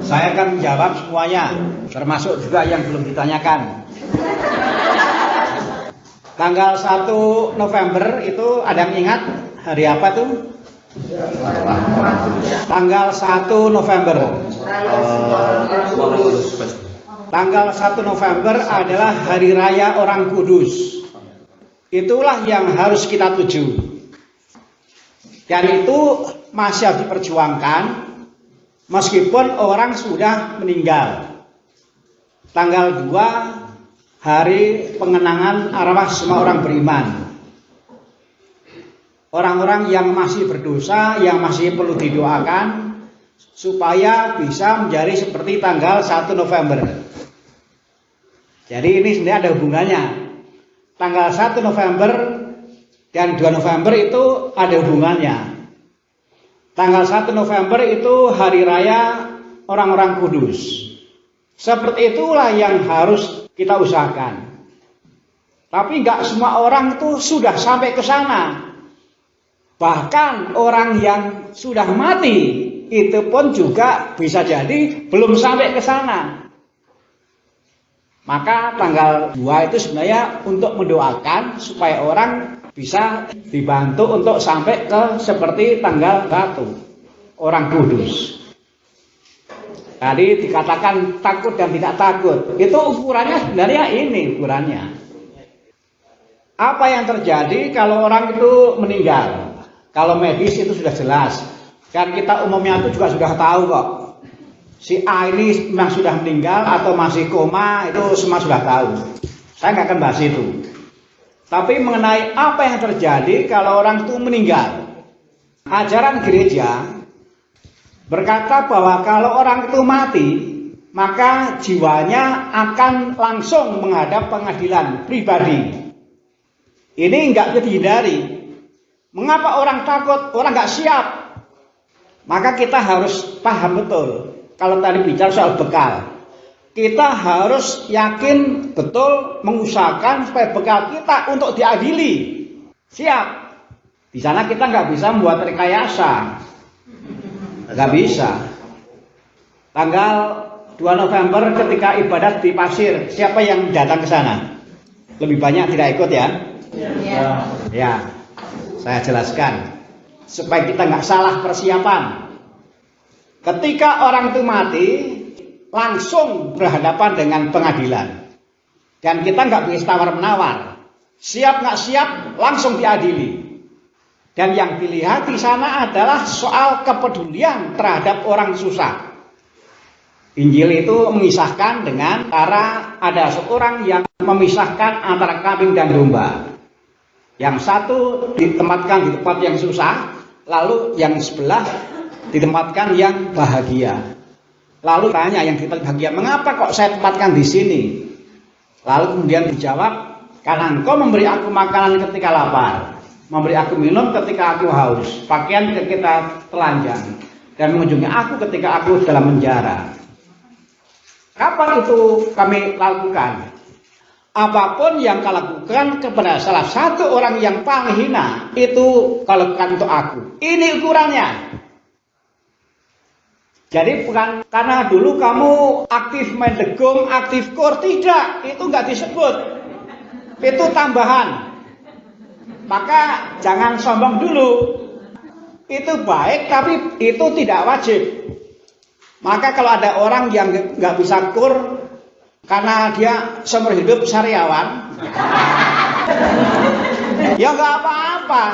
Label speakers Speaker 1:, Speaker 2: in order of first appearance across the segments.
Speaker 1: Saya akan menjawab semuanya, termasuk juga yang belum ditanyakan. Tanggal 1 November itu ada yang ingat hari apa tuh? Tanggal 1 November. Tanggal 1 November adalah Hari Raya Orang Kudus. Itulah yang harus kita tuju. Dan itu masih harus diperjuangkan meskipun orang sudah meninggal. Tanggal 2 hari pengenangan arwah semua orang beriman. Orang-orang yang masih berdosa, yang masih perlu didoakan supaya bisa menjadi seperti tanggal 1 November. Jadi ini sebenarnya ada hubungannya. Tanggal 1 November dan 2 November itu ada hubungannya. Tanggal 1 November itu hari raya orang-orang kudus. Seperti itulah yang harus kita usahakan. Tapi nggak semua orang itu sudah sampai ke sana. Bahkan orang yang sudah mati itu pun juga bisa jadi belum sampai ke sana. Maka tanggal 2 itu sebenarnya untuk mendoakan supaya orang bisa dibantu untuk sampai ke seperti tanggal 1 orang kudus. Tadi dikatakan takut dan tidak takut. Itu ukurannya sebenarnya ini ukurannya. Apa yang terjadi kalau orang itu meninggal? Kalau medis itu sudah jelas. Dan kita umumnya itu juga sudah tahu kok. Si A ini memang sudah meninggal atau masih koma, itu semua sudah tahu. Saya nggak akan bahas itu. Tapi mengenai apa yang terjadi kalau orang itu meninggal. Ajaran gereja berkata bahwa kalau orang itu mati, maka jiwanya akan langsung menghadap pengadilan pribadi. Ini nggak bisa dihindari. Mengapa orang takut? Orang nggak siap. Maka kita harus paham betul. Kalau tadi bicara soal bekal, kita harus yakin betul mengusahakan supaya bekal kita untuk diadili. Siap. Di sana kita nggak bisa membuat rekayasa. Nggak bisa. Tanggal 2 November ketika ibadat di Pasir, siapa yang datang ke sana? Lebih banyak tidak ikut ya? Ya. Saya jelaskan supaya kita nggak salah persiapan. Ketika orang itu mati, langsung berhadapan dengan pengadilan. Dan kita nggak bisa tawar-menawar. Siap nggak siap, langsung diadili. Dan yang dilihat di sana adalah soal kepedulian terhadap orang susah. Injil itu mengisahkan dengan cara ada seorang yang memisahkan antara kambing dan domba. Yang satu ditempatkan di tempat yang susah, lalu yang sebelah ditempatkan yang bahagia. Lalu tanya yang di bahagia, mengapa kok saya tempatkan di sini? Lalu kemudian dijawab, karena engkau memberi aku makanan ketika lapar, memberi aku minum ketika aku haus, pakaian ketika telanjang, dan mengunjungi aku ketika aku dalam penjara. Kapan itu kami lakukan? Apapun yang kau lakukan kepada salah satu orang yang paling hina, itu kau lakukan untuk aku. Ini ukurannya. Jadi bukan karena dulu kamu aktif main degong, aktif kor, tidak. Itu nggak disebut. Itu tambahan. Maka jangan sombong dulu. Itu baik, tapi itu tidak wajib. Maka kalau ada orang yang nggak bisa kur karena dia seumur hidup sariawan, ya nggak apa-apa.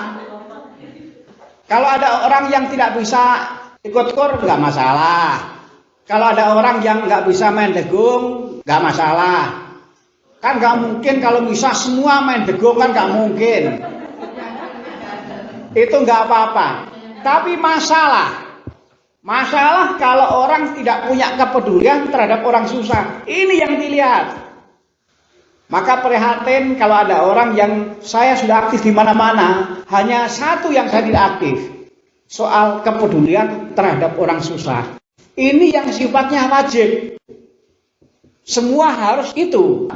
Speaker 1: Kalau ada orang yang tidak bisa ikut kur, nggak masalah. Kalau ada orang yang nggak bisa main degung, nggak masalah. Kan nggak mungkin kalau bisa semua main degung, kan nggak mungkin. Itu nggak apa-apa. Tapi masalah kalau orang tidak punya kepedulian terhadap orang susah. Ini yang dilihat. Maka prihatin kalau ada orang yang saya sudah aktif di mana-mana, hanya satu yang saya tidak aktif. Soal kepedulian terhadap orang susah. Ini yang sifatnya wajib. Semua harus itu.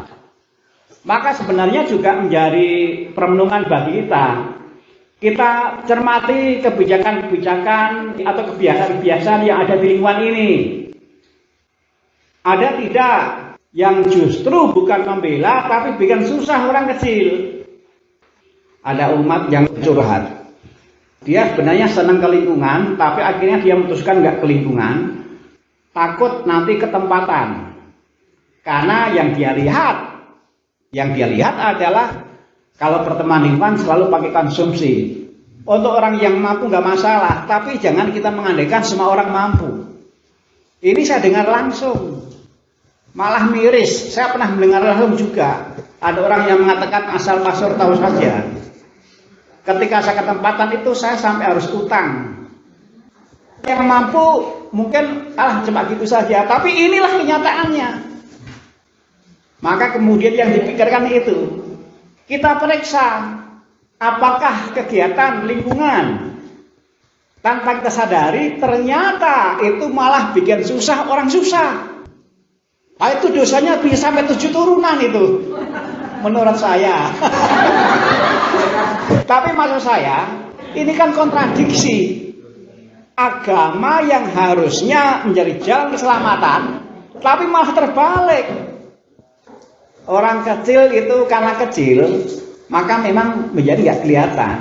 Speaker 1: Maka sebenarnya juga menjadi perenungan bagi kita. Kita cermati kebijakan-kebijakan atau kebiasaan-kebiasaan yang ada di lingkungan ini. Ada tidak yang justru bukan membela tapi bikin susah orang kecil? Ada umat yang curhat. Dia sebenarnya senang ke lingkungan, tapi akhirnya dia memutuskan nggak ke lingkungan, takut nanti ketempatan. Karena yang dia lihat adalah kalau berteman lingkungan selalu pakai konsumsi. Untuk orang yang mampu nggak masalah, tapi jangan kita mengandaikan semua orang mampu. Ini saya dengar langsung, malah miris. Saya pernah mendengar langsung juga. Ada orang yang mengatakan asal pasur tahu saja. Ketika saya ketempatan itu saya sampai harus utang. Yang mampu mungkin cuma gitu saja, tapi inilah kenyataannya. Maka kemudian yang dipikirkan itu, kita periksa apakah kegiatan lingkungan tanpa kita sadari ternyata itu malah bikin susah orang susah. Nah, itu dosanya bisa sampai 7 turunan itu menurut saya. Tapi maksud saya ini kan kontradiksi. Agama yang harusnya menjadi jalan keselamatan tapi malah terbalik. Orang kecil itu karena kecil maka memang menjadi nggak kelihatan.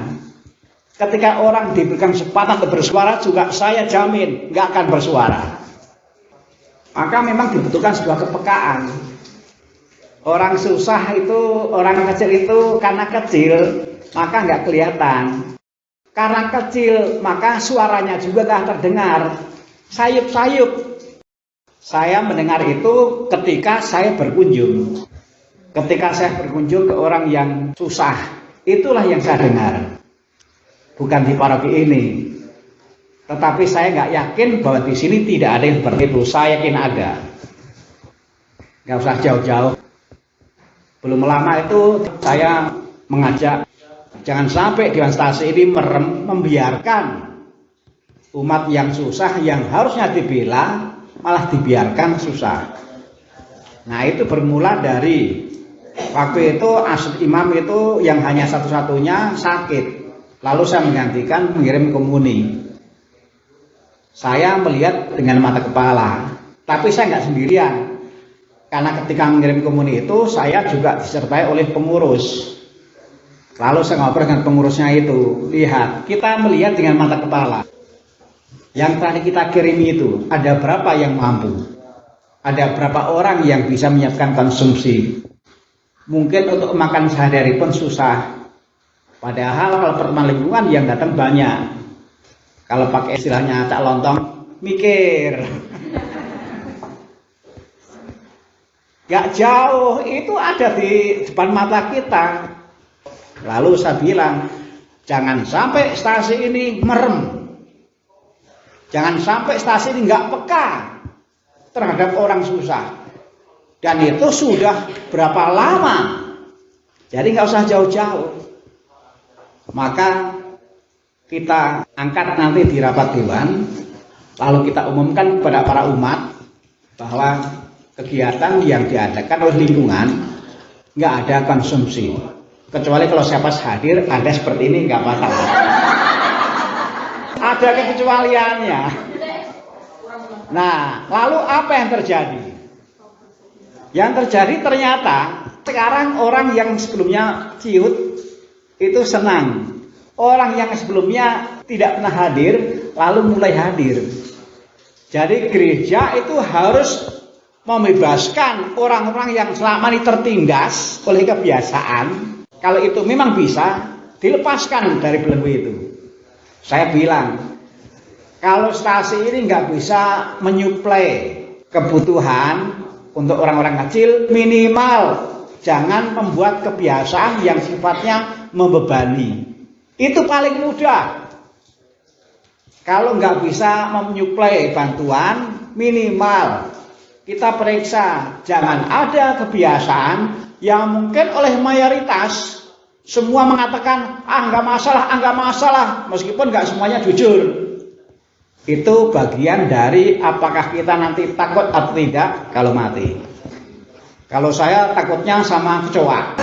Speaker 1: Ketika orang diberikan kesempatan untuk bersuara juga saya jamin nggak akan bersuara. Maka memang dibutuhkan sebuah kepekaan. Orang susah itu, orang kecil itu karena kecil maka nggak kelihatan. Karena kecil maka suaranya juga nggak terdengar. Sayup-sayup. Saya mendengar itu ketika saya berkunjung. Ketika saya berkunjung ke orang yang susah, itulah yang saya dengar. Bukan di paroki ini. Tetapi saya nggak yakin bahwa di sini tidak ada yang seperti itu. Saya yakin ada. Nggak usah jauh-jauh. Belum lama itu saya mengajak jangan sampai Dewan Stasi ini membiarkan umat yang susah yang harusnya dibela malah dibiarkan susah. Nah itu bermula dari waktu itu Asr Imam itu yang hanya satu-satunya sakit. Lalu saya menggantikan mengirim komuni. Saya melihat dengan mata kepala, tapi saya nggak sendirian. Karena ketika mengirim komuni itu saya juga disertai oleh pengurus. Lalu saya ngobrol dengan pengurusnya itu, lihat, kita melihat dengan mata kepala. Yang tadi kita kirim itu, ada berapa yang mampu? Ada berapa orang yang bisa menyiapkan konsumsi? Mungkin untuk makan sehari-hari pun susah. Padahal kalau pertemuan lingkungan yang datang banyak. Kalau pakai istilahnya Cak Lontong, mikir. Gak jauh, itu ada di depan mata kita. Lalu saya bilang, jangan sampai stasi ini merem. Jangan sampai stasi ini nggak peka terhadap orang susah. Dan itu sudah berapa lama. Jadi nggak usah jauh-jauh. Maka kita angkat nanti di rapat dewan. Lalu kita umumkan kepada para umat bahwa kegiatan yang diadakan oleh lingkungan nggak ada konsumsi. Kecuali kalau siapa hadir, ada seperti ini nggak apa-apa. Ada kekecualiannya. Nah, lalu apa yang terjadi? Yang terjadi ternyata sekarang orang yang sebelumnya ciut itu senang. Orang yang sebelumnya tidak pernah hadir, lalu mulai hadir. Jadi gereja itu harus membebaskan orang-orang yang selama ini tertindas oleh kebiasaan. Kalau itu memang bisa, dilepaskan dari belenggu itu. Saya bilang, kalau stasi ini nggak bisa menyuplai kebutuhan untuk orang-orang kecil, minimal jangan membuat kebiasaan yang sifatnya membebani. Itu paling mudah. Kalau nggak bisa menyuplai bantuan, minimal kita periksa. Jangan ada kebiasaan yang mungkin oleh mayoritas semua mengatakan nggak masalah, meskipun nggak semuanya jujur. Itu bagian dari apakah kita nanti takut atau tidak kalau mati. Kalau saya takutnya sama kecoa.